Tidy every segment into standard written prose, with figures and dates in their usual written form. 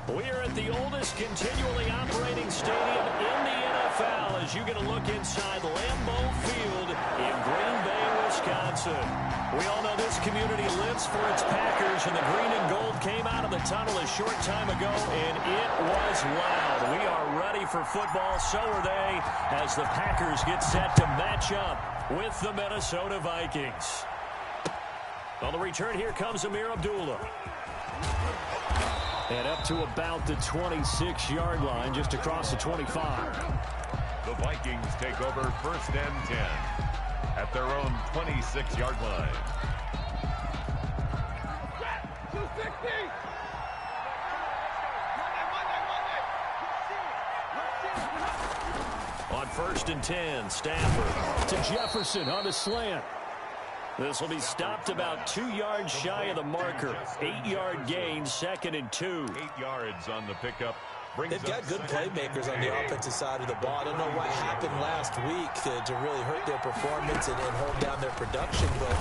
We are at the oldest continually operating stadium in the NFL as you get a look inside Lambeau Field in Green Bay, Wisconsin. We all know this community lives for its Packers, and the green and gold came out of the tunnel a short time ago, and it was loud. We are ready for football, so are they, as the Packers get set to match up with the Minnesota Vikings. On the return, here comes Ameer Abdullah. And up to about the 26-yard line, just across the 25. The Vikings take over 1st and 10 at their own 26-yard line. 260. On 1st and 10, Stafford to Jefferson on the slant. This will be stopped about 2 yards shy of the marker. 8-yard gain, 2nd and 2. 8 yards on the pickup. They've got good playmakers on the offensive side of the ball. I don't know what happened last week to really hurt their performance and hold down their production, but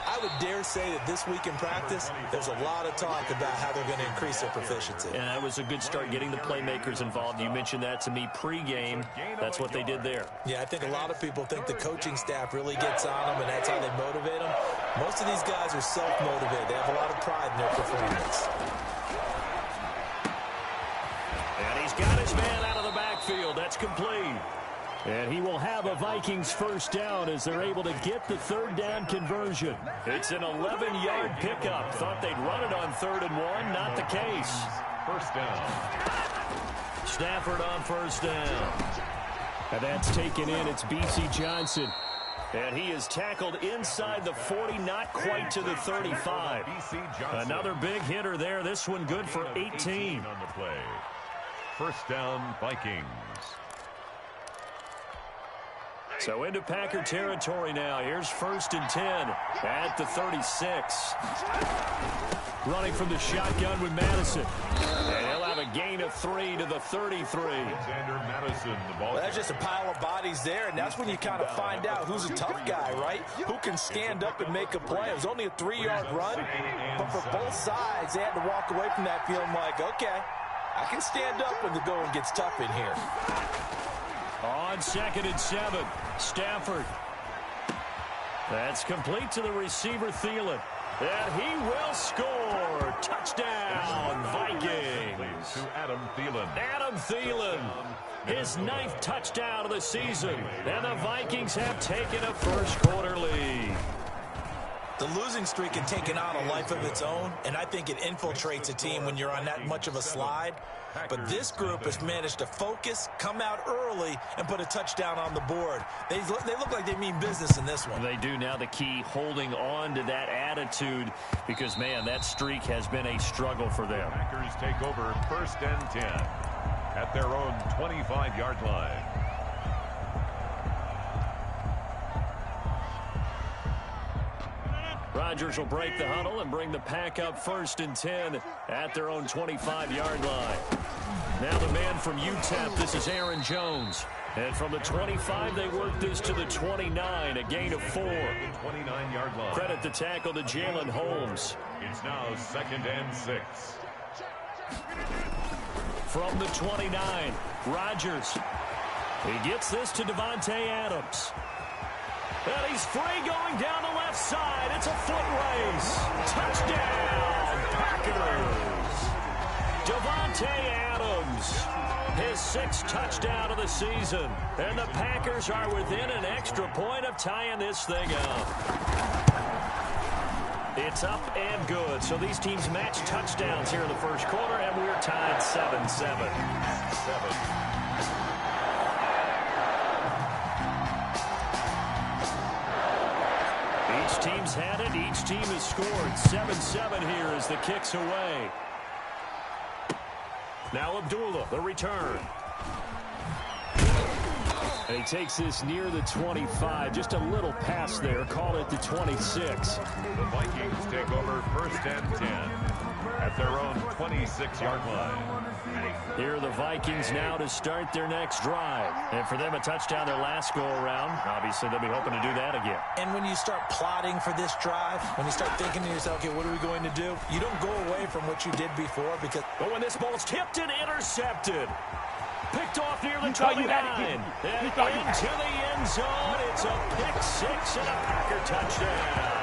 I would dare say that this week in practice, there's a lot of talk about how they're going to increase their proficiency. And that was a good start, getting the playmakers involved. You mentioned that to me pregame. That's what they did there. Yeah, I think a lot of people think the coaching staff really gets on them, and that's how they motivate them. Most of these guys are self-motivated. They have a lot of pride in their performance. And he's got his man out of the backfield. That's complete. And he will have a Vikings first down as they're able to get the 3rd down conversion. It's an 11-yard pickup. Thought they'd run it on 3rd and 1. Not the case. First down. Stafford on 1st down. And that's taken in. It's B.C. Johnson. And he is tackled inside the 40, not quite to the 35. Another big hitter there. This one good for 18 on the play. First down, Vikings. So into Packer territory now. Here's 1st and 10 at the 36. Running from the shotgun with Madison. And he'll have a gain of 3 to the 33. Alexander Madison, the ball. Well, that's just a pile of bodies there, and that's when you kind of find out who's a tough guy, right? Who can stand up and make a play. It was only a 3-yard run, but for both sides, they had to walk away from that feeling like, okay, I can stand up when the going gets tough in here. On 2nd and 7, Stafford. That's complete to the receiver, Thielen. And he will score. Touchdown, Vikings. To Adam Thielen. Adam Thielen, his 9th touchdown of the season. And the Vikings have taken a first-quarter lead. The losing streak can take on a life of its own, and I think it infiltrates a team when you're on that much of a slide. But this group has managed to focus, come out early, and put a touchdown on the board. They look like they mean business in this one. They do. Now the key, holding on to that attitude, because, man, that streak has been a struggle for them. Packers take over 1st and 10 at their own 25-yard line. Rodgers will break the huddle and bring the pack up 1st and 10 at their own 25-yard line. Now the man from UTEP, this is Aaron Jones. And from the 25, they work this to the 29, a gain of 4. 29-yard line. Credit the tackle to Jalen Holmes. It's now 2nd and 6. From the 29, Rodgers. He gets this to Davante Adams. And he's free going down the left side. It's a foot race. Touchdown, Packers. Davante Adams, his 6th touchdown of the season. And the Packers are within an extra point of tying this thing up. It's up and good. So these teams match touchdowns here in the first quarter, and we're tied 7-7. 7. Each team's had it. Each team has scored. 7-7 here as the kick's away. Now Abdullah, the return. And he takes this near the 25. Just a little pass there. Call it the 26. The Vikings take over 1st and 10 at their own 26-yard line. Here are the Vikings now to start their next drive. And for them, a touchdown their last go-around. Obviously, they'll be hoping to do that again. And when you start plotting for this drive, when you start thinking to yourself, okay, what are we going to do? You don't go away from what you did before because... But when this ball's tipped and intercepted, picked off near the 29, and into the end zone, it's a pick six and a Packer touchdown.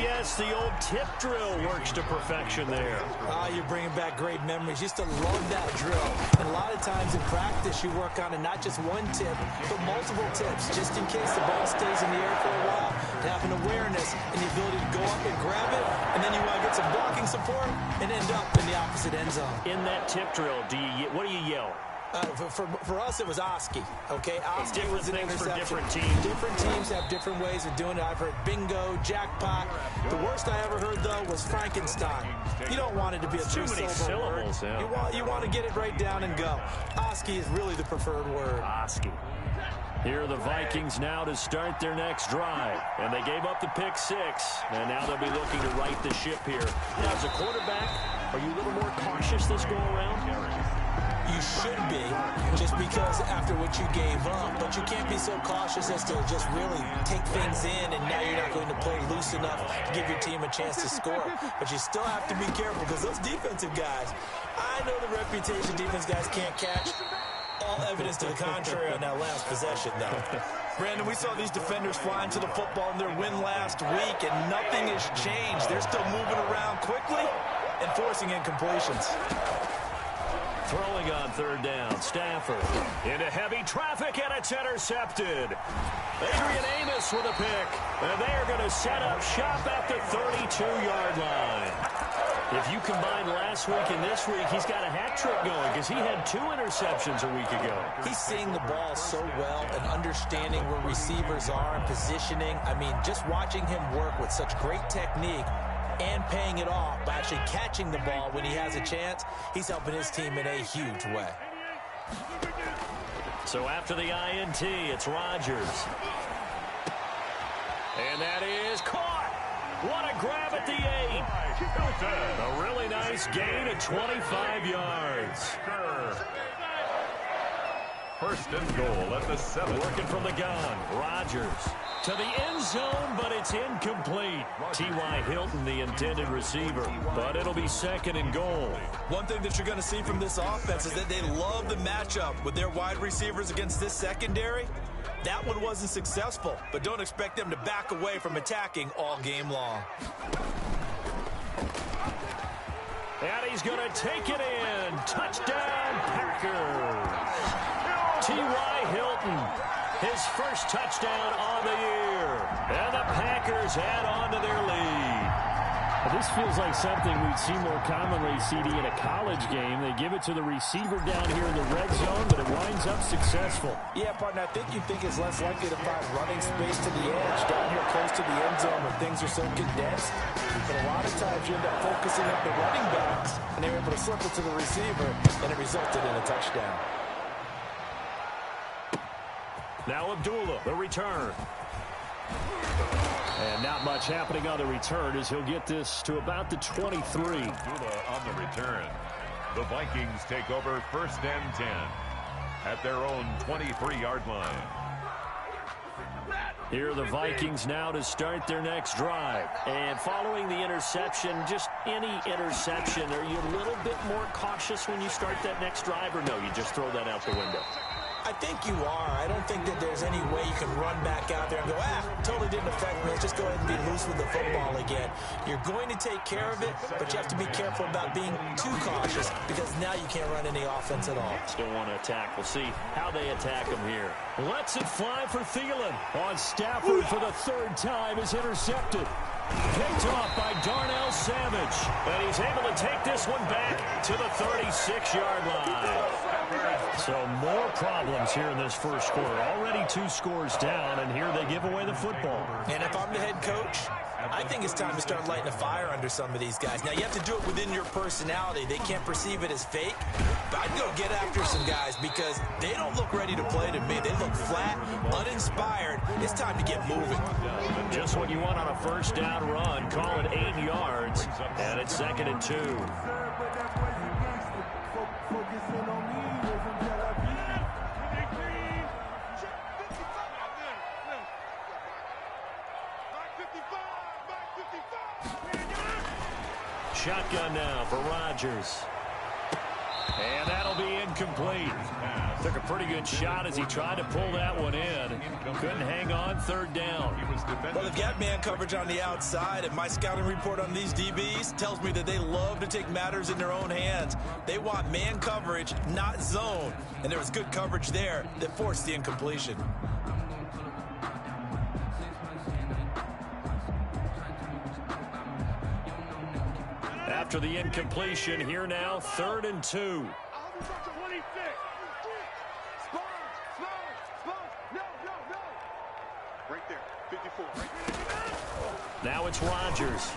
Yes, the old tip drill works to perfection there. You're bringing back great memories. Used to love that drill. And a lot of times in practice, you work on it, not just one tip, but multiple tips, just in case the ball stays in the air for a while. To have an awareness and the ability to go up and grab it, and then you want to get some blocking support and end up in the opposite end zone. In that tip drill, what do you yell? For us, it was Oski. Okay, Oski was an interception. For different teams. Different teams have different ways of doing it. I've heard bingo, jackpot. The worst I ever heard, though, was Frankenstein. You don't want it to be a three-syllable word. Yeah. You want to get it right down and go. Oski is really the preferred word. Oski. Here are the Vikings now to start their next drive. And they gave up the pick six. And now they'll be looking to right the ship here. Now, as a quarterback, are you a little more cautious this go-around? You should be, just because after what you gave up. But you can't be so cautious as to just really take things in, and now you're not going to play loose enough to give your team a chance to score. But you still have to be careful because those defensive guys, I know the reputation defense guys can't catch. All evidence to the contrary on that last possession, though. Brandon, we saw these defenders flying to the football in their win last week, and nothing has changed. They're still moving around quickly and forcing incompletions. Throwing on third down, Stafford into heavy traffic, and it's intercepted. Adrian Amos with a pick, and they are going to set up shop at the 32-yard line. If you combine last week and this week, he's got a hat trick going because he had 2 interceptions a week ago. He's seeing the ball so well and understanding where receivers are and positioning. I mean, just watching him work with such great technique and paying it off by actually catching the ball when he has a chance, he's helping his team in a huge way. So after the INT, it's Rodgers. And that is caught. What a grab at the 8. A really nice gain of 25 yards. First and goal at the 7. Working from the gun. Rodgers to the end zone, but it's incomplete. T.Y. Hilton, the intended receiver, but it'll be second and goal. One thing that you're going to see from this offense is that they love the matchup with their wide receivers against this secondary. That one wasn't successful, but don't expect them to back away from attacking all game long. And he's going to take it in. Touchdown, Packers. T.Y. Hilton. His first touchdown on the year. And the Packers add on to their lead. Well, this feels like something we'd see more commonly, CD, in a college game. They give it to the receiver down here in the red zone, but it winds up successful. Yeah, partner, I think you think it's less likely to find running space to the edge down here close to the end zone when things are so condensed. But a lot of times you end up focusing on the running backs, and they're able to slip it to the receiver, and it resulted in a touchdown. Now Abdullah, the return. And not much happening on the return as he'll get this to about the 23. Abdullah on the return. The Vikings take over first and 10 at their own 23-yard line. Here are the Vikings now to start their next drive. And following the interception, just any interception, are you a little bit more cautious when you start that next drive, or no, you just throw that out the window? I think you are. I don't think that there's any way you can run back out there and go, totally didn't affect me. Let's just go ahead and be loose with the football again. You're going to take care of it, but you have to be careful about being too cautious because now you can't run any offense at all. Still want to attack. We'll see how they attack him here. Lets it fly for Thielen. On Stafford for the third time is intercepted. Picked off by Darnell Savage. And he's able to take this one back to the 36-yard line. So more problems here in this first quarter. Already 2 scores down, and here they give away the football. And if I'm the head coach, I think it's time to start lighting a fire under some of these guys. Now, you have to do it within your personality. They can't perceive it as fake. But I'd go get after some guys because they don't look ready to play to me. They look flat, uninspired. It's time to get moving. Just what you want on a first down run. Call it 8 yards, and it's 2nd and 2. Shotgun now for Rodgers. And that'll be incomplete. Took a pretty good shot as he tried to pull that one in. Couldn't hang on, 3rd down. Well, they've got man coverage on the outside, and my scouting report on these DBs tells me that they love to take matters in their own hands. They want man coverage, not zone. And there was good coverage there that forced the incompletion. After the incompletion, here now, 3rd and 2. Right there, 54. Now it's Rodgers.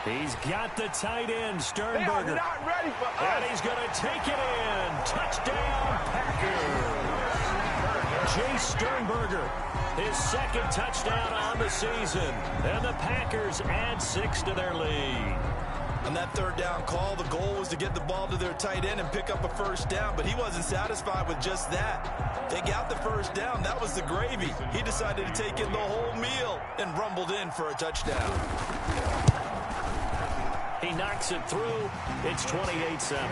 He's got the tight end, Sternberger. Not ready for us. And he's going to take it in. Touchdown, Packers. Chase Sternberger, his 2nd touchdown on the season. And the Packers add 6 to their lead. On that 3rd down call, the goal was to get the ball to their tight end and pick up a first down, but he wasn't satisfied with just that. They got the first down. That was the gravy. He decided to take in the whole meal and rumbled in for a touchdown. He knocks it through. It's 28-7.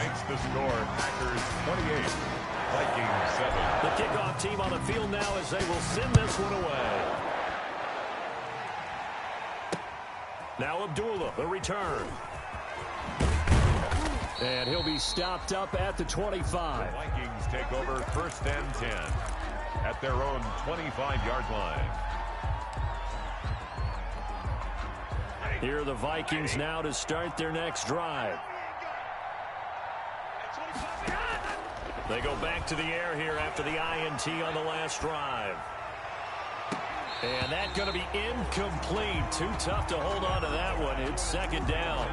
Makes the score Packers 28, Vikings 7. The kickoff team on the field now as they will send this one away. Now Abdullah, the return. And he'll be stopped up at the 25. The Vikings take over 1st and 10 at their own 25-yard line. Here are the Vikings now to start their next drive. They go back to the air here after the INT on the last drive. And that's going to be incomplete. Too tough to hold on to that one. It's 2nd down.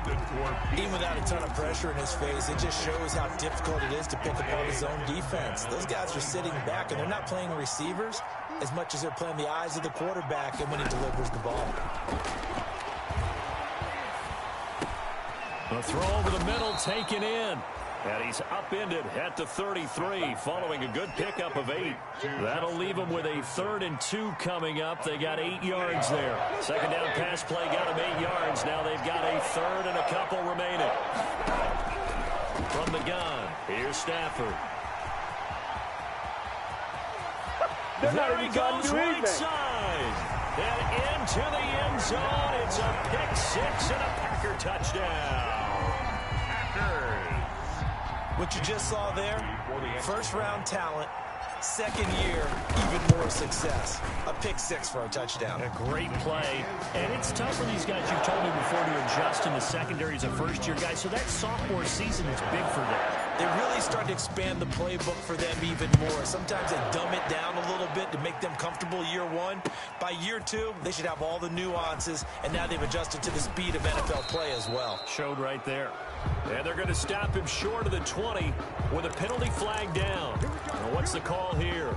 Even without a ton of pressure in his face, it just shows how difficult it is to pick apart his own defense. Those guys are sitting back, and they're not playing receivers as much as they're playing the eyes of the quarterback and when he delivers the ball. A throw over the middle, taken in. And he's upended at the 33 following a good pickup of 8. That'll leave him with a 3rd and 2 coming up. They got 8 yards there. 2nd down pass play got them 8 yards. Now they've got a 3rd and a couple remaining. From the gun, here's Stafford. There he goes right side. And into the end zone. It's a pick 6 and a Packer touchdown. Packers. What you just saw there, 1st-round talent, 2nd year, even more success. A pick 6 for a touchdown. A great play. And it's tough for these guys, you've told me before, to adjust in the secondary as a first-year guy. So that sophomore season is big for them. They really start to expand the playbook for them even more. Sometimes they dumb it down a little bit to make them comfortable year 1. By year 2, they should have all the nuances, and now they've adjusted to the speed of NFL play as well. Showed right there. And they're going to stop him short of the 20 with a penalty flag down. Now what's the call here?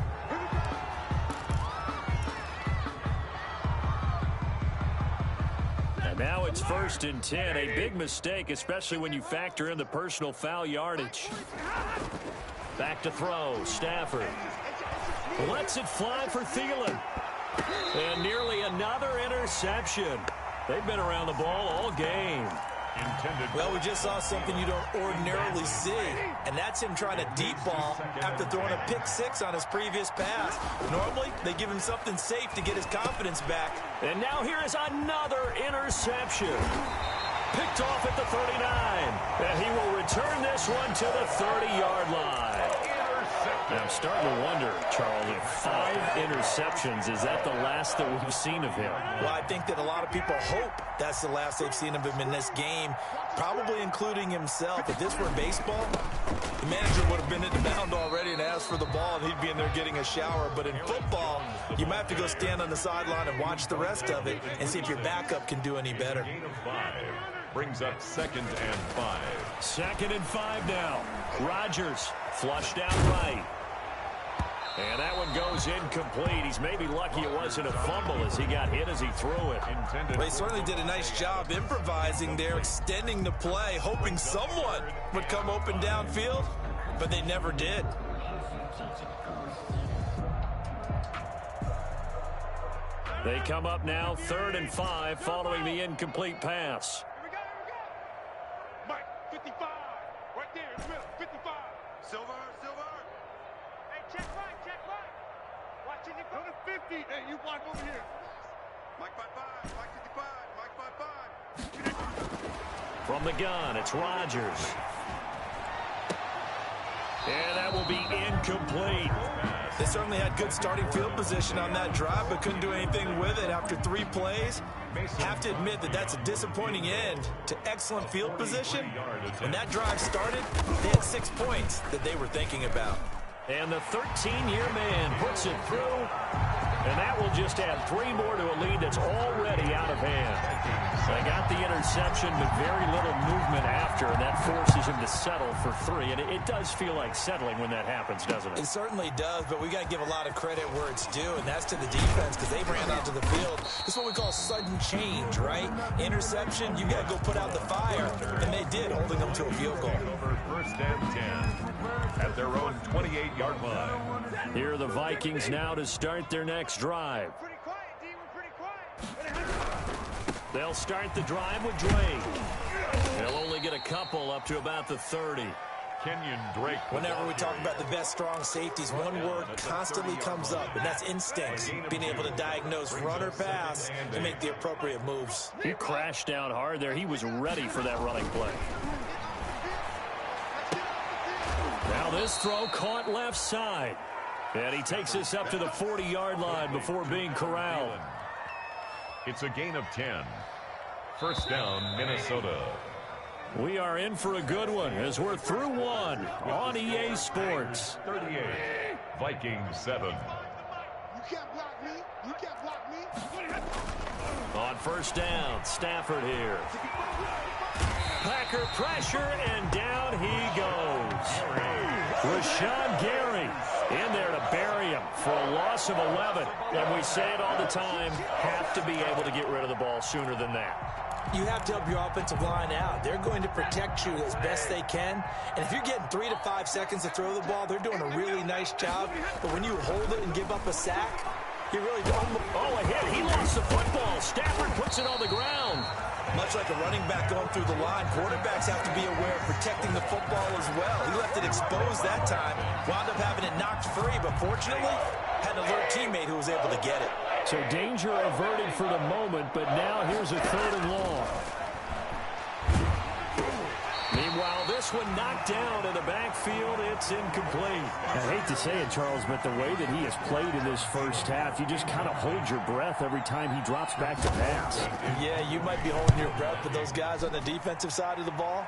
And now it's 1st and 10. A big mistake, especially when you factor in the personal foul yardage. Back to throw. Stafford lets it fly for Thielen. And nearly another interception. They've been around the ball all game. Well, we just saw something you don't ordinarily see, and that's him trying to deep ball after throwing a pick 6 on his previous pass. Normally, they give him something safe to get his confidence back. And now here is another interception. Picked off at the 39. And he will return this one to the 30-yard line. Now, I'm starting to wonder, Charles, if 5 interceptions, is that the last that we've seen of him? Well, I think that a lot of people hope that's the last they've seen of him in this game, probably including himself. If this were baseball, The manager would have been in the mound already and asked for the ball, and he'd be in there getting a shower. But in football, you might have to go stand on the sideline and watch the rest of it and see if your backup can do any better. Gain of 5 brings up 2nd and 5. 2nd and 5 now. Rodgers flushed out right. And that one goes incomplete. He's maybe lucky it wasn't a fumble as he got hit as he threw it. Well, he certainly did a nice job improvising there, extending the play, hoping someone would come open downfield, but they never did. They come up now 3rd and 5 following the incomplete pass. Here we go. Mike, 55. Right there, in the middle, 55. Silver. Hey, check right. Watching it go to 50. Hey, you block over here. Mike 55, Mike 55, Mike 55. From the gun, it's Rodgers. And that will be incomplete. They certainly had good starting field position on that drive, but couldn't do anything with it after 3 plays. Have to admit that that's a disappointing end to excellent field position. When that drive started, they had 6 points that they were thinking about. And the 13-year man puts it through. And that will just add 3 more to a lead that's already out of hand. They got the interception, but very little movement after, and that forces him to settle for 3. And it does feel like settling when that happens, doesn't it? It certainly does, but we got to give a lot of credit where it's due, and that's to the defense because they ran onto the field. This is what we call sudden change, right? Interception, you got to go put out the fire, and they did, holding them to a field goal. Over 1st and 10 at their own 28-yard line. Here are the Vikings now to start their next drive. Pretty quiet, D. We're pretty quiet. They'll start the drive with Drake. They'll only get a couple up to about the 30. Kenyon Drake. Whenever we talk about the best strong safeties, one word constantly comes up, and that's instincts. Being able to diagnose run or pass and make the appropriate moves. He crashed down hard there. He was ready for that running play. Now this throw caught left side. And he takes us up to the 40-yard line before being corralled. It's a gain of 10. 1st down, Minnesota. We are in for a good one as we're through 1 on EA Sports. 38. Vikings 7. You can't block me. You can't block me. On 1st down, Stafford here. Packer pressure, and down he goes. Rashawn Gary in there to bury him for a loss of 11. And we say it all the time, have to be able to get rid of the ball sooner than that. You have to help your offensive line out. They're going to protect you as best they can. And if you're getting 3 to 5 seconds to throw the ball, they're doing a really nice job. But when you hold it and give up a sack, you really don't. Oh, a hit. He lost the football. Stafford puts it on the ground. Much like a running back going through the line, quarterbacks have to be aware of protecting the football as well. He left it exposed that time, wound up having it knocked free, but fortunately, had an alert teammate who was able to get it. So danger averted for the moment, but now here's a 3rd and long. Meanwhile, this one knocked down in the backfield. It's incomplete. I hate to say it, Charles, but the way that he has played in this first half, you just kind of hold your breath every time he drops back to pass. Yeah, you might be holding your breath, but those guys on the defensive side of the ball,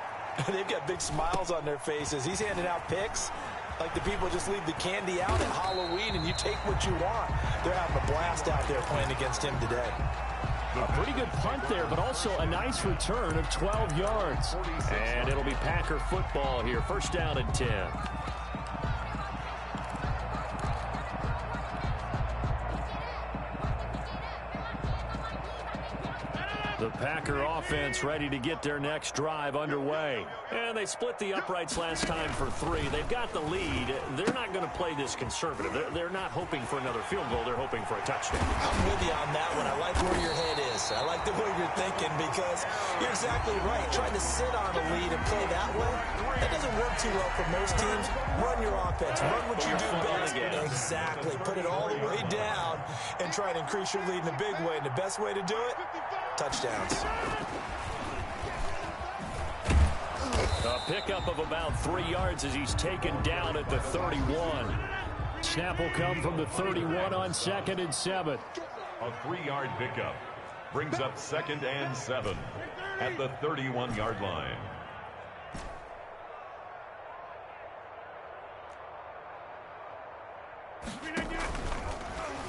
they've got big smiles on their faces. He's handing out picks like the people just leave the candy out at Halloween and you take what you want. They're having a blast out there playing against him today. A pretty good punt there, but also a nice return of 12 yards. And it'll be Packer football here. 1st down and 10. The Packer offense ready to get their next drive underway. And they split the uprights last time for 3. They've got the lead. They're not going to play this conservative. They're not hoping for another field goal. They're hoping for a touchdown. I'm with you on that one. I like where your head is. I like the way you're thinking because you're exactly right. Trying to sit on a lead and play that way, that doesn't work too well for most teams. Run your offense. Run what you do best. Exactly. Put it all the way down and try and increase your lead in a big way. And the best way to do it, touchdowns. A pickup of about 3 yards as he's taken down at the 31. Snap will come from the 31 on 2nd and 7. A 3-yard pickup brings up 2nd and 7 at the 31-yard line.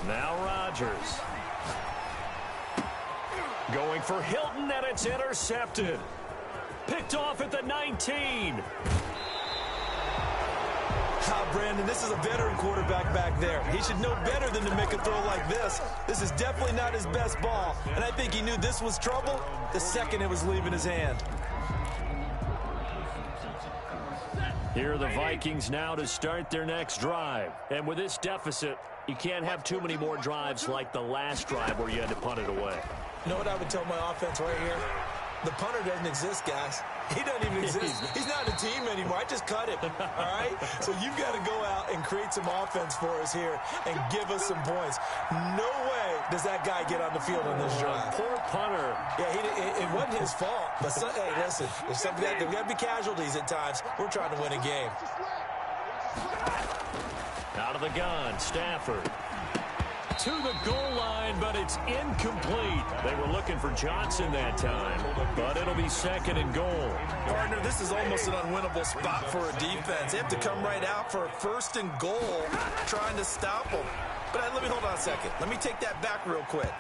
Now Rodgers. Going for Hilton, and it's intercepted. Picked off at the 19. Brandon, this is a veteran quarterback back there. He should know better than to make a throw like this. This is definitely not his best ball, and I think he knew this was trouble the second it was leaving his hand. Here are the Vikings now to start their next drive. And with this deficit, you can't have too many more drives like the last drive where you had to punt it away. You know what I would tell my offense right here? The punter doesn't exist, guys. He doesn't even exist. He's not a team anymore. I just cut him, all right? So you've got to go out and create some offense for us here and give us some points. No way does that guy get on the field on this drive. Poor punter. Yeah, it wasn't his fault. But, hey, listen, there's got to be casualties at times. We're trying to win a game. Out of the gun, Stafford. To the goal line, but it's incomplete. They were looking for Johnson that time, but it'll be second and goal. Partner, this is almost an unwinnable spot for a defense. They have to come right out for a first and goal, trying to stop them. But let me hold on a second. Let me take that back real quick.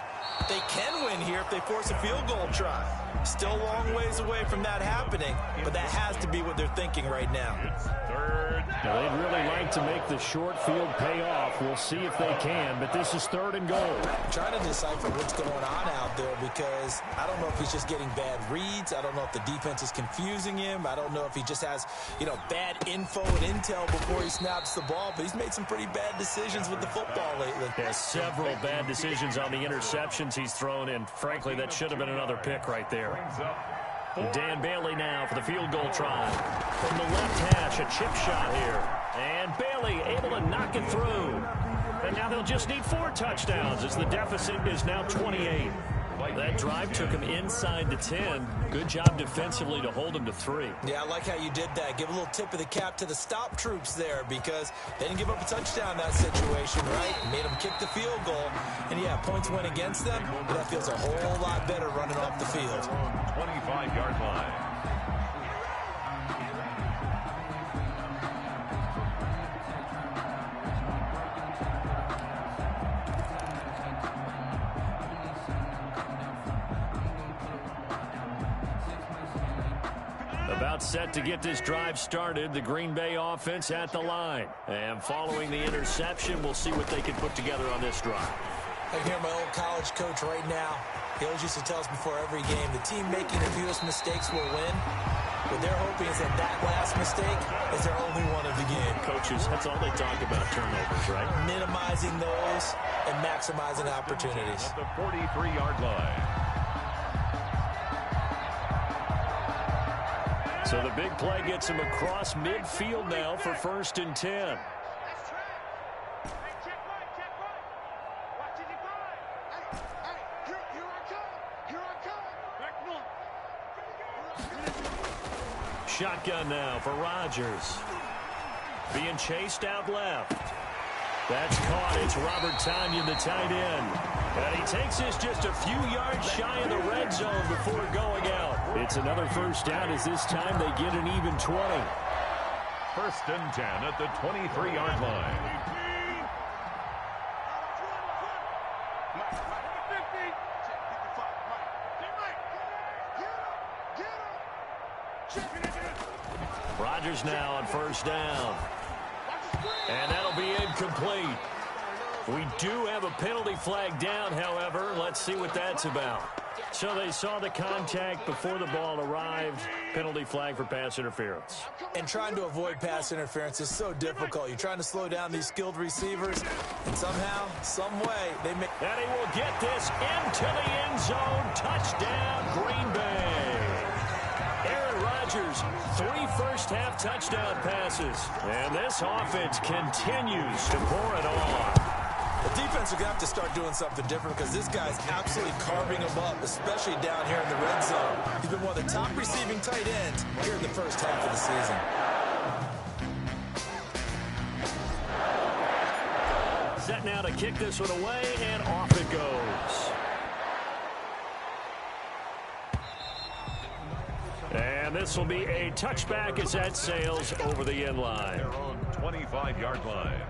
They can win here if they force a field goal try. Still a long ways away from that happening, but that has to be what they're thinking right now. Now, they'd really like to make the short field pay off. We'll see if they can, but this is third and goal. I'm trying to decipher what's going on out there because I don't know if he's just getting bad reads. I don't know if the defense is confusing him. I don't know if he just has, bad info and intel before he snaps the ball, but he's made some pretty bad decisions with the football lately. Has several bad decisions on the interceptions he's thrown, and frankly, that should have been another pick right there. Dan Bailey now for the field goal try. From the left hash, a chip shot here. And Bailey able to knock it through. And now they'll just need 4 touchdowns as the deficit is now 28. That drive took him inside the 10. Good job defensively to hold him to 3. Yeah, I like how you did that. Give a little tip of the cap to the stop troops there because they didn't give up a touchdown in that situation, right? Made them kick the field goal. And, yeah, points went against them, but that feels a whole lot better running off the field. 25-yard line. About set to get this drive started, the Green Bay offense at the line. And following the interception, we'll see what they can put together on this drive. I hear my old college coach right now. He always used to tell us before every game, the team making the fewest mistakes will win. What they're hoping is that last mistake is their only one of the game. Coaches, that's all they talk about, turnovers, right? Minimizing those and maximizing opportunities. At the 43-yard line. So the big play gets him across midfield now for 1st and 10. Shotgun now for Rodgers. Being chased out left. That's caught. It's Robert Tonyan, the tight end. And he takes this just a few yards shy of the red zone before going out. It's another first down as this time they get an even 20. 1st and 10 at the 23-yard line. Rodgers now on 1st down. And that'll be incomplete. We do have a penalty flag down, however. Let's see what that's about. So they saw the contact before the ball arrived. Penalty flag for pass interference. And trying to avoid pass interference is so difficult. You're trying to slow down these skilled receivers, and somehow, some way, they make... And he will get this into the end zone. Touchdown, Green Bay. Aaron Rodgers, 3 first-half touchdown passes. And this offense continues to pour it on. The defense are going to have to start doing something different because this guy's absolutely carving them up, especially down here in the red zone. He's been one of the top receiving tight ends here in the first half of the season. Set now to kick this one away, and off it goes. And this will be a touchback as that sails over the end line. Their own 25-yard line.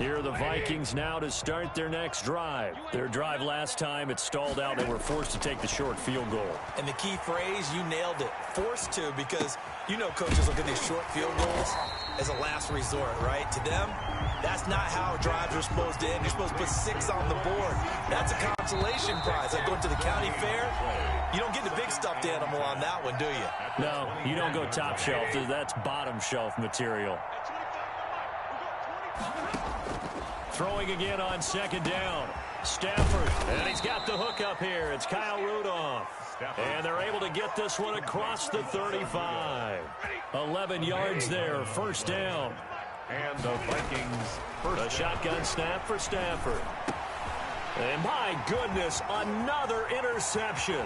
Here are the Vikings now to start their next drive. Their drive last time, it stalled out. They were forced to take the short field goal. And the key phrase, you nailed it, forced to, because you know coaches look at these short field goals as a last resort, right? To them, that's not how drives are supposed to end. You're supposed to put 6 on the board. That's a consolation prize. Like going to the county fair, you don't get the big stuffed animal on that one, do you? No, you don't go top shelf. That's bottom shelf material. Throwing again on second down. Stafford, and he's got the hook up here. It's Kyle Rudolph. And they're able to get this one across the 35. 11 yards there, first down. And the Vikings A shotgun snap for Stafford. And my goodness, another interception.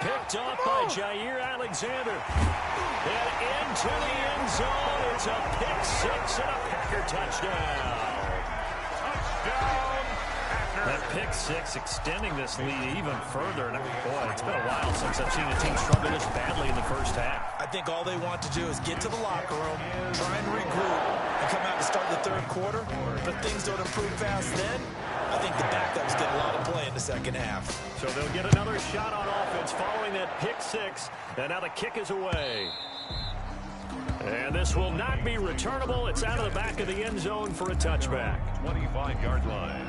Picked off by Jair Alexander. And into the end zone. It's a pick 6 and a Packer touchdown. That pick 6 extending this lead even further. And boy, it's been a while since I've seen a team struggle this badly in the first half. I think all they want to do is get to the locker room, try and regroup, and come out to start the third quarter. But if things don't improve fast then, I think the backups get a lot of play in the second half. So they'll get another shot on offense following that pick 6. And now the kick is away. And this will not be returnable. It's out of the back of the end zone for a touchback. 25-yard line.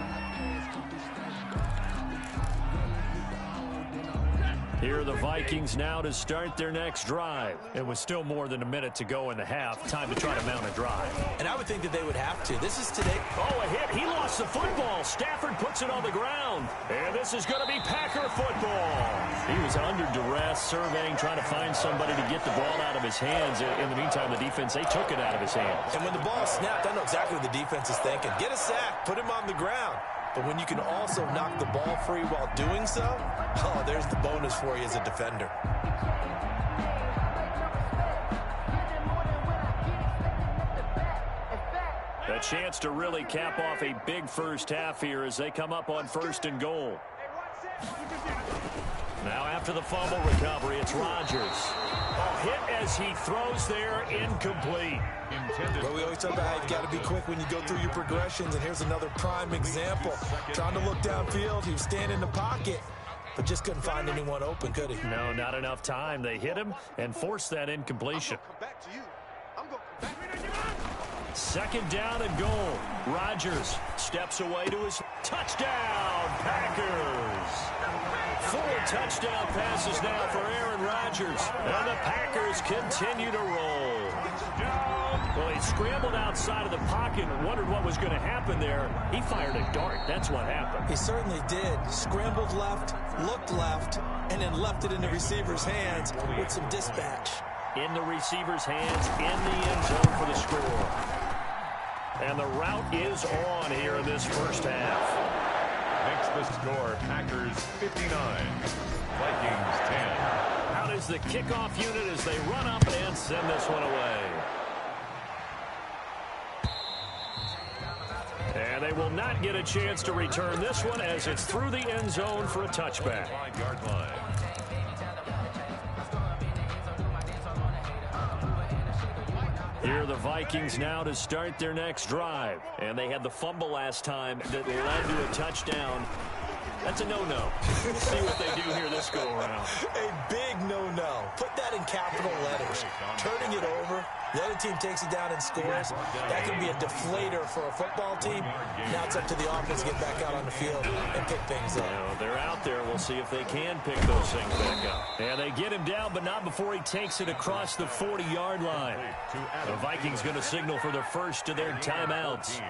Here are the Vikings now to start their next drive. It was still more than a minute to go in the half. Time to try to mount a drive. And I would think that they would have to. This is today. Oh, a hit. He lost the football. Stafford puts it on the ground. And this is going to be Packer football. He was under duress, surveying, trying to find somebody to get the ball out of his hands. In the meantime, the defense, they took it out of his hands. And when the ball snapped, I know exactly what the defense is thinking. Get a sack. Put him on the ground. But when you can also knock the ball free while doing so, oh, there's the bonus for you as a defender. A chance to really cap off a big first half here as they come up on 1st and goal. Now after the fumble recovery, it's Rodgers. A hit as he throws there, incomplete. But we always talk about how you've got to be quick when you go through your progressions, and here's another prime example. Trying to look downfield, he was standing in the pocket, but just couldn't find anyone open, could he? No, not enough time. They hit him and forced that incompletion. Second down and goal. Rodgers steps away to his touchdown, Packers. 4 touchdown passes now for Aaron Rodgers. And the Packers continue to roll. Well, he scrambled outside of the pocket and wondered what was going to happen there. He fired a dart. That's what happened. He certainly did. Scrambled left, looked left, and then left it in the receiver's hands with some dispatch. In the receiver's hands, in the end zone for the score. And the route is on here in this first half. Makes the score Packers 59, Vikings 10. Out is the kickoff unit as they run up and send this one away. And they will not get a chance to return this one as it's through the end zone for a touchback. 5-yard line. Here are the Vikings now to start their next drive. And they had the fumble last time that led to a touchdown. That's a no-no. We'll see what they do here this go-around. A big no-no. Put that in capital letters. Turning it over, the other team takes it down and scores. That can be a deflator for a football team. Now it's up to the offense to get back out on the field and pick things up. They're out there. We'll see if they can pick those things back up. And they get him down, but not before he takes it across the 40-yard line. The Vikings going to signal for the first of their timeouts,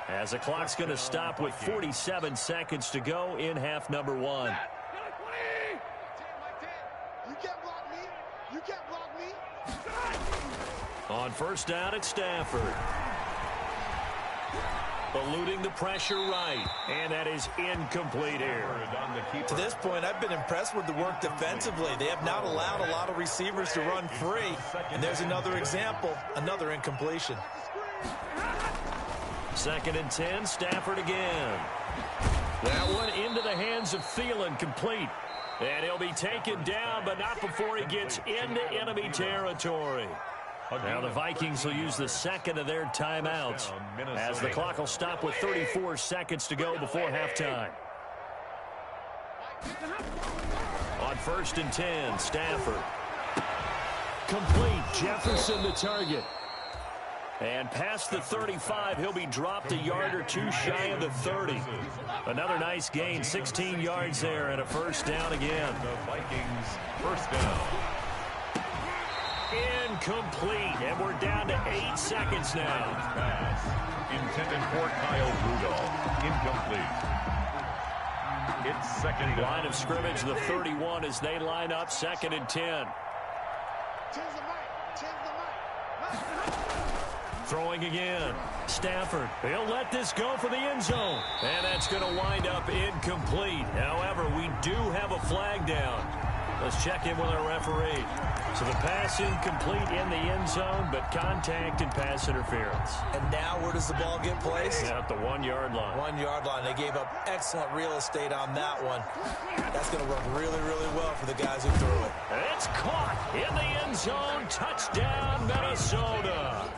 as the clock's going to stop with 47 seconds to go in half number 1. You can't block me. You can't block me. On first down, it's Stafford. Eluding the pressure right. And that is incomplete here. To this point, I've been impressed with the work defensively. They have not allowed a lot of receivers to run free. And there's another example, another incompletion. 2nd and 10, Stafford again. That one into the hands of Thielen, complete. And he'll be taken down, but not before he gets into enemy territory. Now the Vikings will use the second of their timeouts as the clock will stop with 34 seconds to go before halftime. On 1st and 10, Stafford. Complete. Jefferson the target. And past the 35, he'll be dropped a yard or two shy of the 30. Another nice gain, 16 yards there, and a first down again. The Vikings first down. Incomplete, and we're down to 8 seconds now. Pass intended for Kyle Rudolph. Incomplete. It's second down. Line of scrimmage, the 31 as they line up, 2nd and 10. Throwing again. Stafford. He'll let this go for the end zone. And that's going to wind up incomplete. However, we do have a flag down. Let's check in with our referee. So the pass incomplete in the end zone, but contact and pass interference. And now where does the ball get placed? At the 1-yard line. 1-yard line. They gave up excellent real estate on that one. That's going to work really, really well for the guys who threw it. It's caught in the end zone. Touchdown, Minnesota.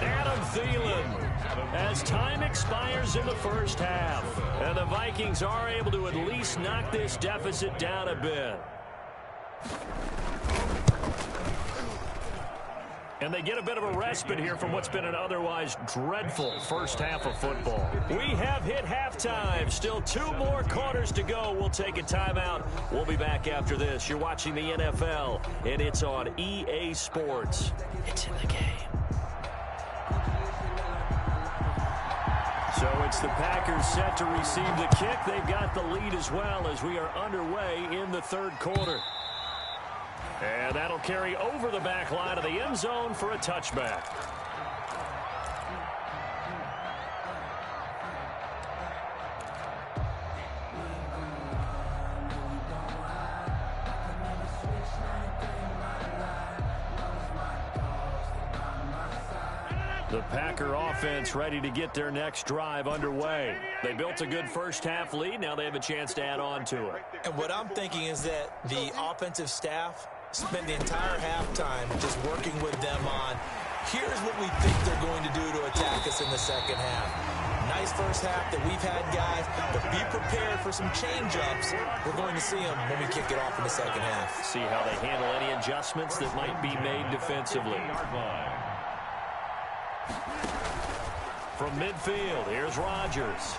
Adam Thielen. As time expires in the first half. And the Vikings are able to at least knock this deficit down a bit. And they get a bit of a respite here from what's been an otherwise dreadful first half of football. We have hit halftime. Still 2 more quarters to go. We'll take a timeout. We'll be back after this. You're watching the NFL, and it's on EA Sports. It's in the game. So it's the Packers set to receive the kick. They've got the lead as well as we are underway in the 3rd quarter. And that'll carry over the back line of the end zone for a touchback. The Packer offense ready to get their next drive underway. They built a good first half lead. Now they have a chance to add on to it. And what I'm thinking is that the offensive staff spent the entire halftime just working with them on, here's what we think they're going to do to attack us in the second half. Nice first half that we've had, guys, but be prepared for some change-ups. We're going to see them when we kick it off in the second half. See how they handle any adjustments that might be made defensively. From midfield, here's Rodgers.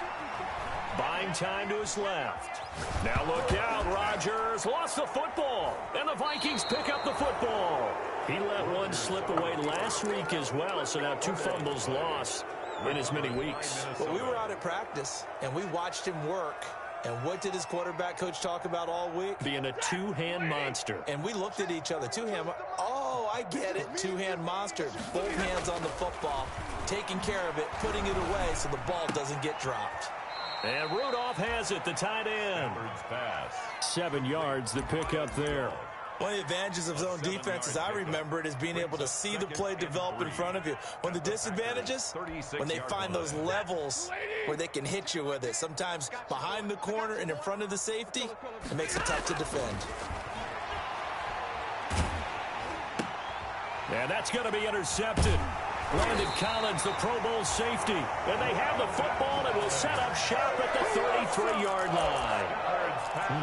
Buying time to his left. Now look out, Rodgers lost the football, and the Vikings pick up the football. He let one slip away last week as well, so now 2 fumbles lost in as many weeks. Well, we were out at practice, and we watched him work. And what did his quarterback coach talk about all week? Being a 2-hand monster. And we looked at each other. 2-hand. Oh, I get it. 2-hand monster. Both hands on the football, taking care of it, putting it away so the ball doesn't get dropped. And Rudolph has it, the tight end. 7 yards, the pickup there. One of the advantages of zone defense, as I remember it, is being able to see the play develop in front of you. One of the disadvantages, when they find those levels where they can hit you with it. Sometimes behind the corner and in front of the safety, it makes it tough to defend. And that's going to be intercepted. Landon Collins, the Pro Bowl safety. And they have the football and will set up shop at the 33-yard line.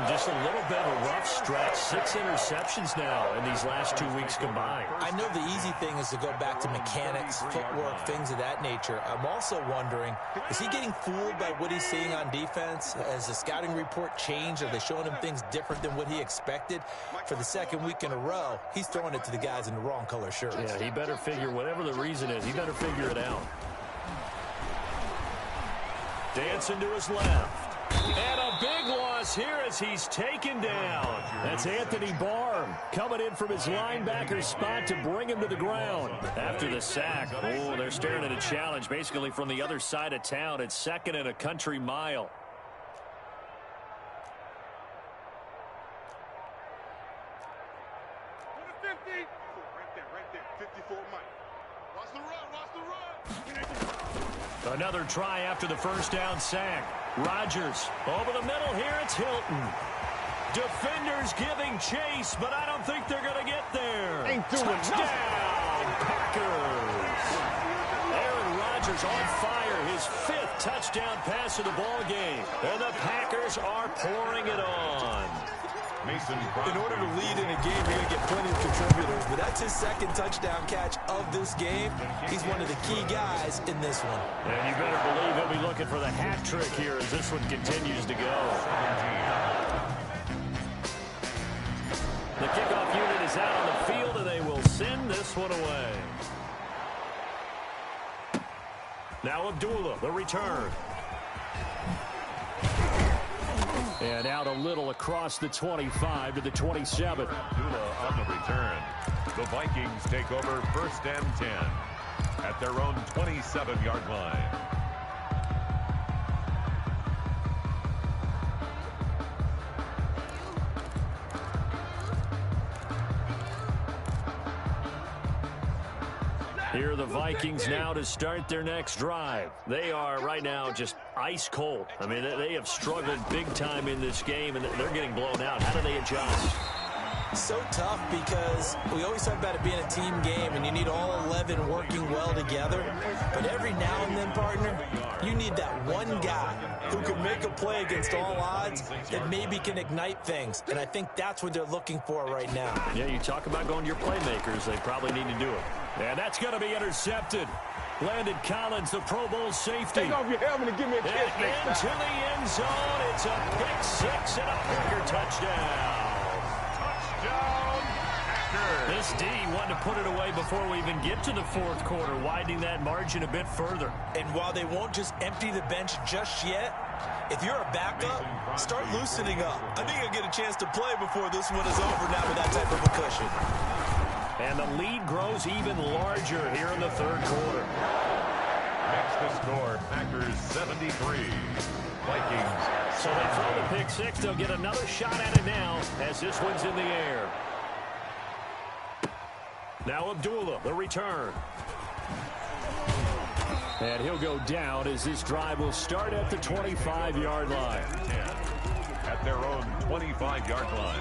Just a little bit of a rough stretch. 6 interceptions now in these last 2 weeks combined. I know the easy thing is to go back to mechanics, footwork, things of that nature. I'm also wondering, is he getting fooled by what he's seeing on defense? Has the scouting report changed? Are they showing him things different than what he expected? For the 2nd week in a row, he's throwing it to the guys in the wrong color shirts. Yeah, he better figure, whatever the reason is, he better figure it out. Dancing to his left. And a big loss here as he's taken down. That's Anthony Barr coming in from his linebacker spot to bring him to the ground. After the sack, oh, they're staring at a challenge basically from the other side of town. It's 2nd and a country mile. Another try after the first down sack. Rodgers over the middle here. It's Hilton. Defenders giving chase, but I don't think they're going to get there. Touchdown, Packers. Aaron Rodgers on fire, his 5th touchdown pass of the ball game. And the Packers are pouring it on. In order to lead in a game, you're going to get plenty of contributors, but that's his 2nd touchdown catch of this game. He's one of the key guys in this one. And you better believe he'll be looking for the hat trick here as this one continues to go. The kickoff unit is out on the field, and they will send this one away. Now Abdullah, the return. And out a little across the 25 to the 27. Abdullah on the return. The Vikings take over 1st and 10 at their own 27-yard line. Here are the Vikings now to start their next drive. They are right now just ice cold. I mean, they have struggled big time in this game, and they're getting blown out. How do they adjust? So tough because we always talk about it being a team game, and you need all 11 working well together. But every now and then, partner, you need that one guy who can make a play against all odds that maybe can ignite things. And I think that's what they're looking for right now. Yeah, you talk about going to your playmakers. They probably need to do it. And that's going to be intercepted. Landon Collins, the Pro Bowl safety. Take off your helmet and give me a kiss next Into time. the end zone. It's a pick 6 and a Packer touchdown. This D wanted to put it away before we even get to the 4th quarter, widening that margin a bit further. And while they won't just empty the bench just yet, if you're a backup, start loosening up. I think you'll get a chance to play before this one is over now with that type of a cushion. And the lead grows even larger here in the 3rd quarter. Next to score, Packers 73. Vikings. So they throw the pick 6. They'll get another shot at it now as this one's in the air. Now Abdullah, the return. And he'll go down as this drive will start at the 25-yard line. 10 at their own 25-yard line.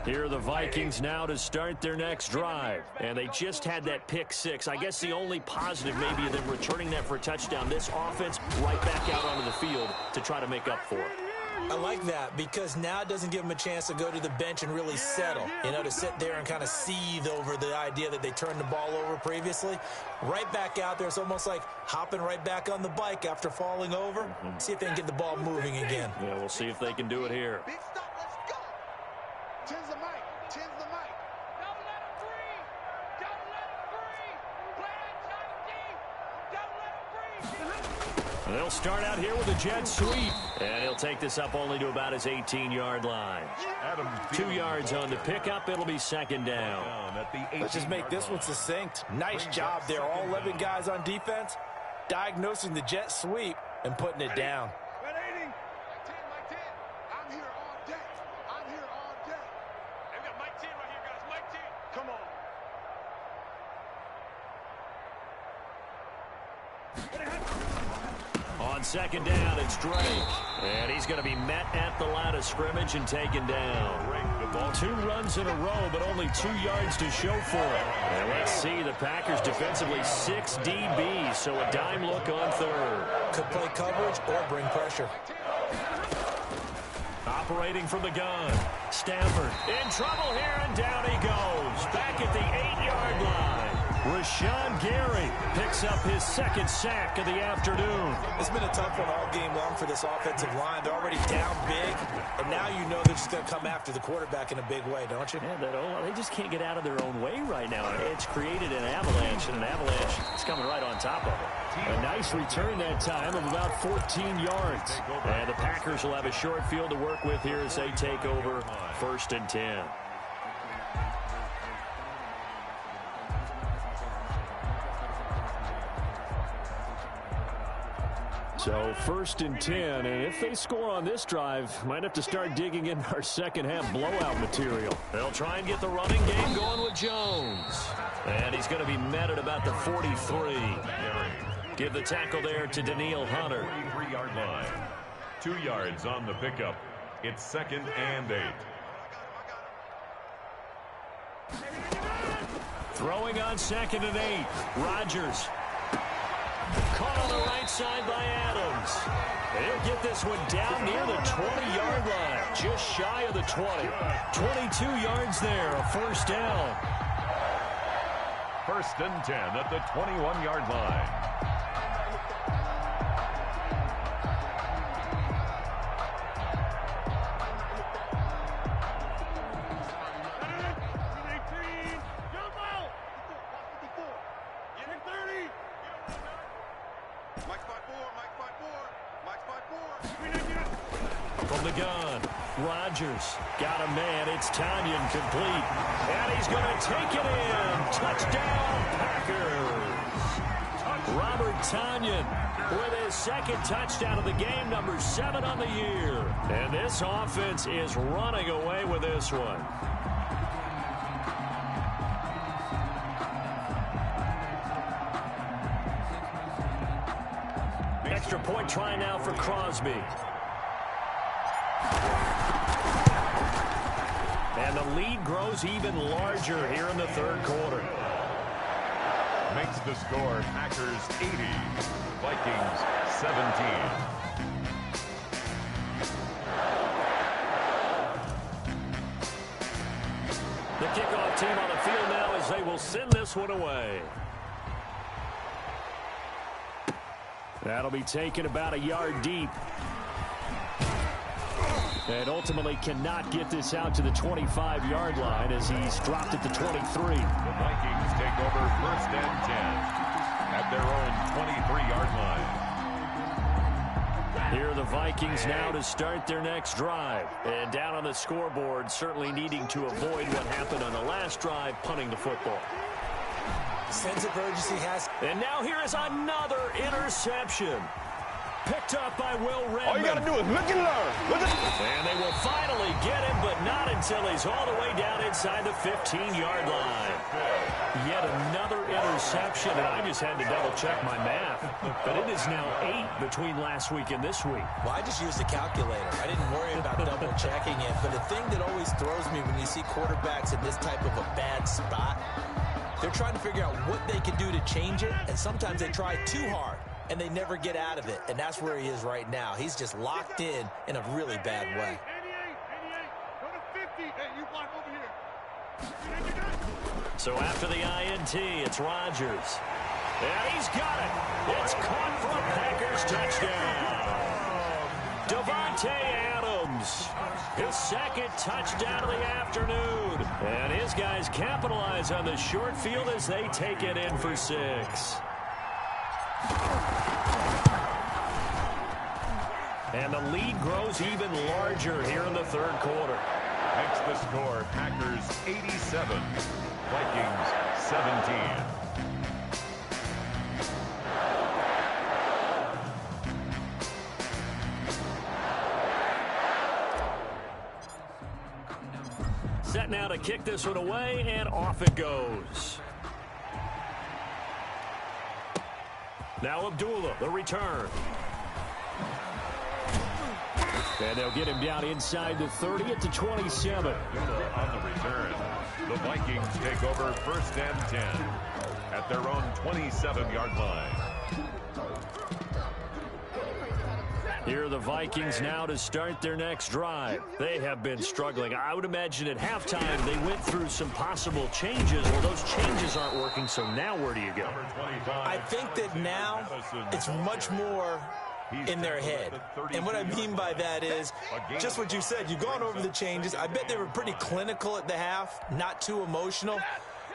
Here are the Vikings now to start their next drive. And they just had that pick 6. I guess the only positive maybe of them returning that for a touchdown. This offense right back out onto the field to try to make up for it. I like that because now it doesn't give them a chance to go to the bench and really settle, to sit there and kind of seethe over the idea that they turned the ball over previously. Right back out there, it's almost like hopping right back on the bike after falling over. See if they can get the ball moving again. Yeah, we'll see if they can do it here. Big stop, let's go. Tens the mic. Tens the mic. Don't let him breathe. Don't let him breathe. Play that shot deep. Don't let him breathe. They'll start out here with a jet sweep. And he'll take this up only to about his 18-yard line. 2 yards on the pickup. It'll be 2nd down. Let's just make this one succinct. Nice job there. All 11 guys on defense diagnosing the jet sweep and putting it down. Red 80. Mike 10, Mike 10. I'm here all day. I'm here all day. Hey, we got Mike 10 right here, guys. Mike 10. Come on. On 2nd down, it's Drake. And he's going to be met at the line of scrimmage and taken down. 2 runs in a row, but only 2 yards to show for it. And let's see, the Packers defensively 6 DBs, so a dime look on 3rd. Could play coverage or bring pressure. Operating from the gun. Stafford in trouble here, and down he goes. Back at the 8-yard line. Rashawn Gary picks up his 2nd sack of the afternoon. It's been a tough one all game long for this offensive line. They're already down big, and now you know they're just going to come after the quarterback in a big way, don't you? Yeah, they just can't get out of their own way right now. It's created an avalanche, and an avalanche is coming right on top of it. A nice return that time of about 14 yards. And the Packers will have a short field to work with here as they take over 1st and 10. So 1st and 10, and if they score on this drive, might have to start digging in our second half blowout material. They'll try and get the running game going with Jones. And he's going to be met at about the 43. Give the tackle there to Danielle Hunter. 43-yard line. 2 yards on the pickup. It's 2nd and 8. Throwing on 2nd and 8. Rodgers. Caught on the right side by Adams. They'll get this one down near the 20-yard line. Just shy of the 20. 22 yards there, a first down. 1st and 10 at the 21-yard line. From the gun, Rodgers got a man. It's Tonyan complete. And he's going to take it in. Touchdown, Packers. Robert Tonyan with his 2nd touchdown of the game, number 7 on the year. And this offense is running away with this one. Extra point try now for Crosby. And the lead grows even larger here in the 3rd quarter. Makes the score Packers 80, Vikings 17. The kickoff team on the field now as they will send this one away. That'll be taken about a yard deep. And ultimately cannot get this out to the 25-yard line as he's dropped at the 23. The Vikings take over 1st and 10 at their own 23-yard line. Here are the Vikings now to start their next drive. And down on the scoreboard, certainly needing to avoid what happened on the last drive, punting the football. Sense of urgency has. And now here is another interception. Picked up by Will Redmond. All you got to do is look and learn. And they will finally get him, but not until he's all the way down inside the 15-yard line. Yet another interception, and I just had to double-check my math. But it is now 8 between last week and this week. Well, I just used a calculator. I didn't worry about double-checking it. But the thing that always throws me when you see quarterbacks in this type of a bad spot, they're trying to figure out what they can do to change it, and sometimes they try too hard, and they never get out of it. And that's where he is right now. He's just locked in a really bad way. 88, hey, you block over here. So after the INT, it's Rodgers. And he's got it. It's caught for a Packers touchdown. Davante Adams, his 2nd touchdown of the afternoon. And his guys capitalize on the short field as they take it in for 6. And the lead grows even larger here in the 3rd quarter. Makes the score Packers 87, Vikings 17. Set now to kick this one away, and off it goes. Now Abdullah, the return. And they'll get him down inside the 30 at the 27. On the return, the Vikings take over 1st and 10 at their own 27-yard line. Here are the Vikings now to start their next drive. They have been struggling. I would imagine at halftime they went through some possible changes. Well, those changes aren't working, so now where do you go? I think that now it's much more in their head. And what I mean by that is just what you said. You've gone over the changes. I bet they were pretty clinical at the half, not too emotional.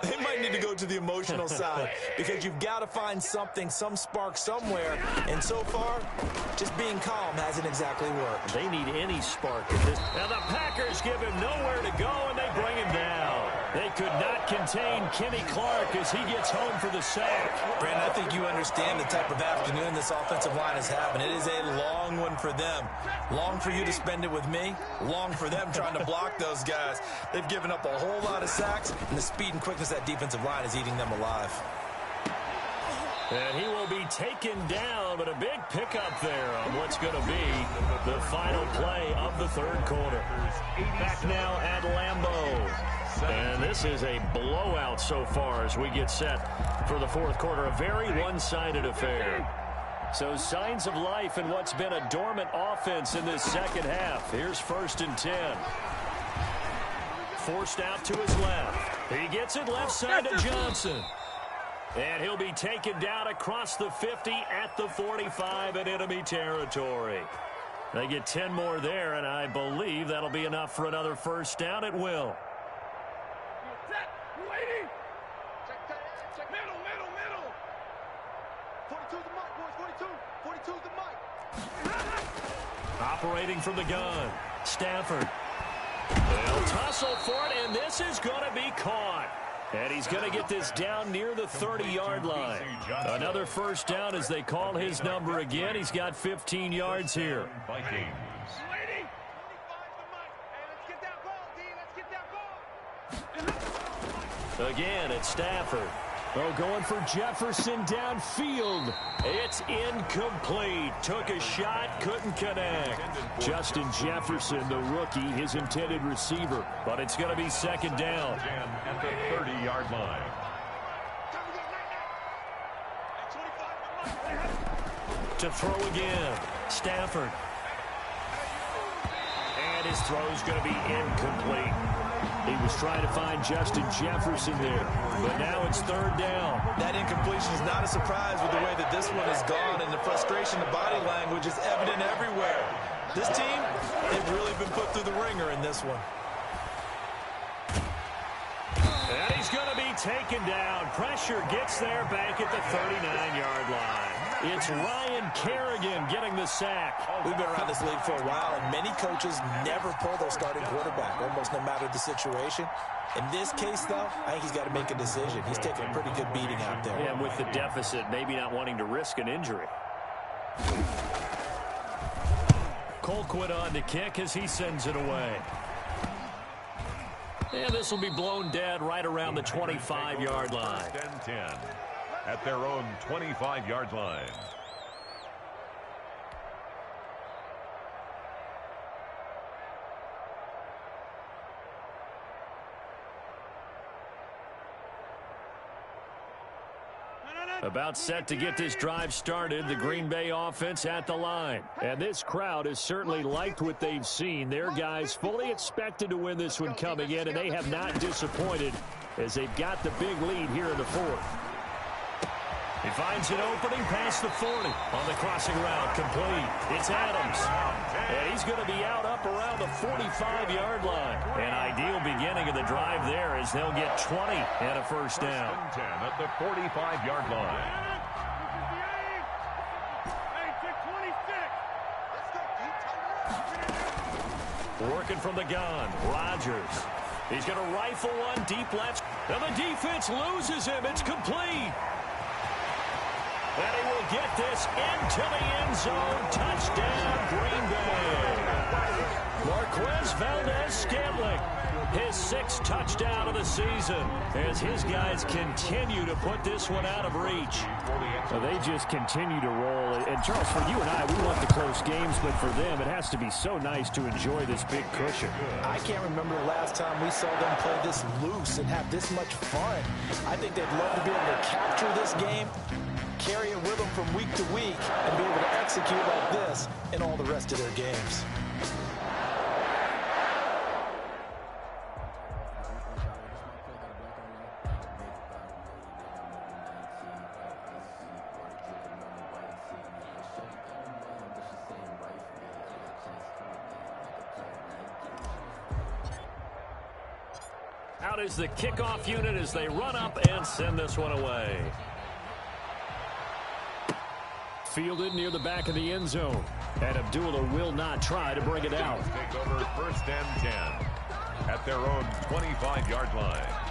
They might need to go to the emotional side because you've got to find something, some spark somewhere. And so far, just being calm hasn't exactly worked. They need any spark at this. Now the Packers give him nowhere to go, and they bring him down. They could not contain Kenny Clark as he gets home for the sack. Brandon, I think you understand the type of afternoon this offensive line is having. It is a long one for them. Long for you to spend it with me. Long for them trying to block those guys. They've given up a whole lot of sacks, and the speed and quickness of that defensive line is eating them alive. And he will be taken down, but a big pickup there on what's going to be the final play of the third quarter. Back now at Lambeau. And this is a blowout so far as we get set for the fourth quarter. A very one-sided affair. So signs of life in what's been a dormant offense in this second half. Here's 1st and 10. Forced out to his left. He gets it left side to Johnson. And he'll be taken down across the 50 at the 45 in enemy territory. They get 10 more there, and I believe that'll be enough for another first down at will. Middle. 42's the mic, boys. 42's the mic. Operating from the gun, Stafford. They'll tussle for it, and this is going to be caught. And he's going to get this down near the 30-yard line. Another first down as they call his number again. He's got 15 yards here. Vikings. Again, it's Stafford. Oh, going for Jefferson downfield. It's incomplete. Took a shot, couldn't connect. Justin Jefferson, the rookie, his intended receiver. But it's going to be second down. At the 30-yard line. To throw again, Stafford. And his throw's going to be incomplete. He was trying to find Justin Jefferson there, but now it's third down. That incompletion is not a surprise with the way that this one has gone, and the frustration, the body language is evident everywhere. This team, they've really been put through the ringer in this one. And he's going to be taken down. Pressure gets there back at the 39-yard line. It's Ryan Kerrigan getting the sack. We've been around this league for a while, and many coaches never pull their starting quarterback, almost no matter the situation. In this case, though, I think he's got to make a decision. He's taking a pretty good beating out there. Yeah, with the deficit, maybe not wanting to risk an injury. Colquitt on to kick as he sends it away. And this will be blown dead right around the 25-yard line. First and 10 at their own 25-yard line. About set to get this drive started, the Green Bay offense at the line. And this crowd has certainly liked what they've seen. Their guys fully expected to win this one coming in, and they have not disappointed as they've got the big lead here in the fourth. He finds an opening past the 40 on the crossing route, complete. It's Adams. And he's going to be out up around the 45-yard line. An ideal beginning of the drive there as they'll get 20 and a first down. First and 10 at the 45-yard line. Working from the gun, Rodgers. He's going to rifle one deep left. And the defense loses him. It's complete. And he will get this into the end zone. Touchdown, Green Bay. Marquez Valdes-Scantling, his 6th touchdown of the season, as his guys continue to put this one out of reach. Well, they just continue to roll. And, Charles, for you and I, we want the close games, but for them, it has to be so nice to enjoy this big cushion. I can't remember the last time we saw them play this loose and have this much fun. I think they'd love to be able to capture this game, carry it with them from week to week, and be able to execute like this in all the rest of their games. Out is the kickoff unit as they run up and send this one away. Fielded near the back of the end zone. And Abdullah will not try to bring it out. Take over first and 10 at their own 25-yard line.